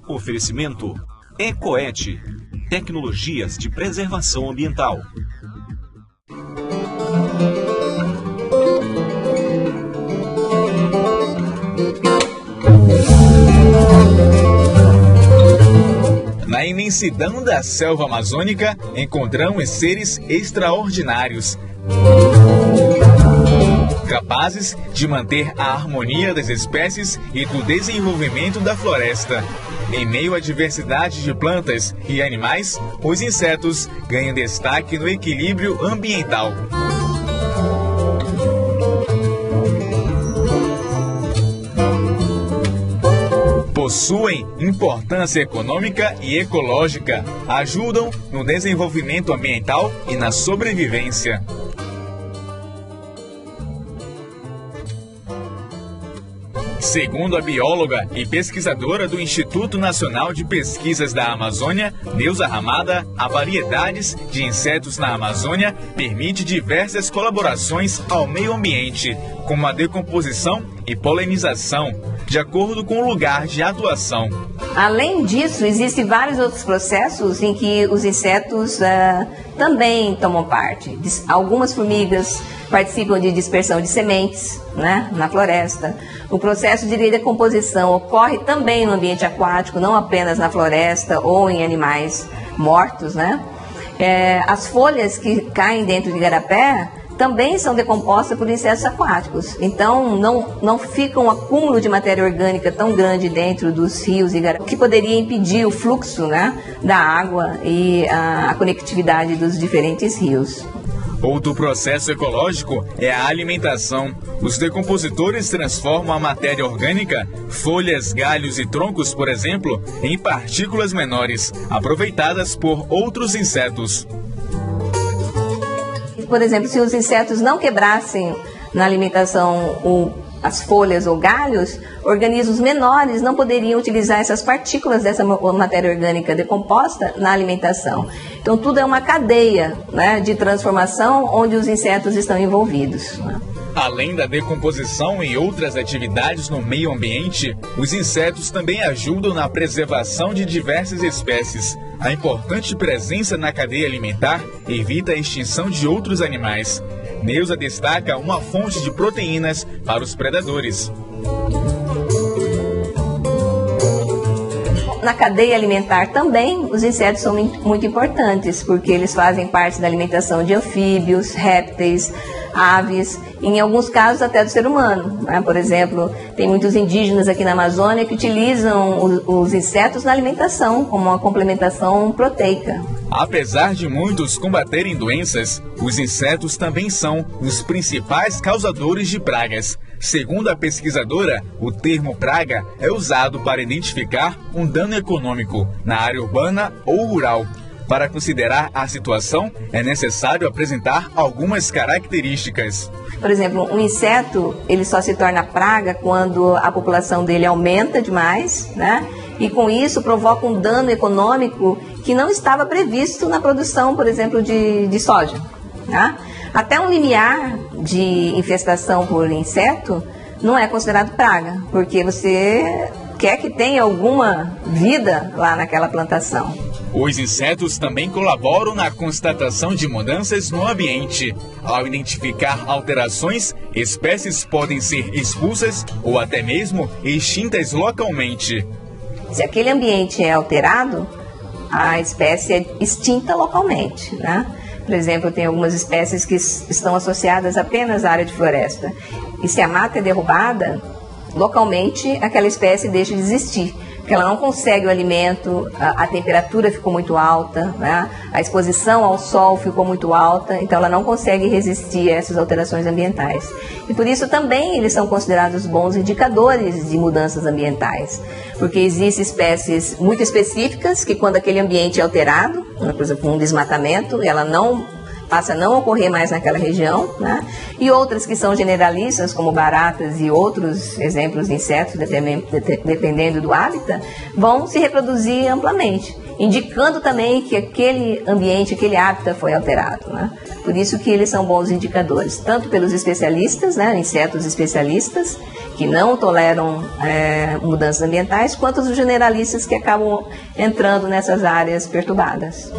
Oferecimento Ecoete, tecnologias de preservação ambiental. Na imensidão da selva amazônica, encontramos seres extraordinários, capazes de manter a harmonia das espécies e do desenvolvimento da floresta. Em meio à diversidade de plantas e animais, os insetos ganham destaque no equilíbrio ambiental. Possuem importância econômica e ecológica, ajudam no desenvolvimento ambiental e na sobrevivência. Segundo a bióloga e pesquisadora do Instituto Nacional de Pesquisas da Amazônia, Neuza Ramada, a variedades de insetos na Amazônia permite diversas colaborações ao meio ambiente, como a decomposição e polinização, de acordo com o lugar de atuação. Além disso, existem vários outros processos em que os insetos também tomam parte. Algumas formigas participam de dispersão de sementes, né, na floresta. O processo de decomposição ocorre também no ambiente aquático, não apenas na floresta ou em animais mortos, né? As folhas que caem dentro de igarapé também são decompostas por insetos aquáticos. Então, não fica um acúmulo de matéria orgânica tão grande dentro dos rios e igarapé, que poderia impedir o fluxo, né, da água e a conectividade dos diferentes rios. Outro processo ecológico é a alimentação. Os decompositores transformam a matéria orgânica, folhas, galhos e troncos, por exemplo, em partículas menores, aproveitadas por outros insetos. Por exemplo, se os insetos não quebrassem na alimentação as folhas ou galhos, organismos menores não poderiam utilizar essas partículas dessa matéria orgânica decomposta na alimentação. Então, tudo é uma cadeia, né, de transformação onde os insetos estão envolvidos. Além da decomposição e outras atividades no meio ambiente, os insetos também ajudam na preservação de diversas espécies. A importante presença na cadeia alimentar evita a extinção de outros animais. Neuza destaca uma fonte de proteínas para os predadores. Na cadeia alimentar também, os insetos são muito importantes, porque eles fazem parte da alimentação de anfíbios, répteis, aves, em alguns casos até do ser humano, né? Por exemplo, tem muitos indígenas aqui na Amazônia que utilizam os insetos na alimentação, como uma complementação proteica. Apesar de muitos combaterem doenças, os insetos também são os principais causadores de pragas. Segundo a pesquisadora, o termo praga é usado para identificar um dano econômico na área urbana ou rural. Para considerar a situação, é necessário apresentar algumas características. Por exemplo, um inseto, ele só se torna praga quando a população dele aumenta demais, né? E com isso provoca um dano econômico que não estava previsto na produção, por exemplo, de soja, né? Até um limiar de infestação por inseto não é considerado praga, porque você quer que tenha alguma vida lá naquela plantação. Os insetos também colaboram na constatação de mudanças no ambiente. Ao identificar alterações, espécies podem ser expulsas ou até mesmo extintas localmente. Se aquele ambiente é alterado, a espécie é extinta localmente, né? Por exemplo, tem algumas espécies que estão associadas apenas à área de floresta. E se a mata é derrubada, localmente aquela espécie deixa de existir, porque ela não consegue o alimento, a temperatura ficou muito alta, né? A exposição ao sol ficou muito alta, então ela não consegue resistir a essas alterações ambientais. E por isso também eles são considerados bons indicadores de mudanças ambientais, porque existem espécies muito específicas que quando aquele ambiente é alterado, por exemplo, um desmatamento, ela passa a não ocorrer mais naquela região, né? E outras que são generalistas, como baratas e outros exemplos de insetos, dependendo do hábitat, vão se reproduzir amplamente. indicando também que aquele ambiente, aquele hábitat foi alterado, né? Por isso que eles são bons indicadores, tanto pelos especialistas, né, insetos especialistas, que não toleram mudanças ambientais, quanto os generalistas que acabam entrando nessas áreas perturbadas.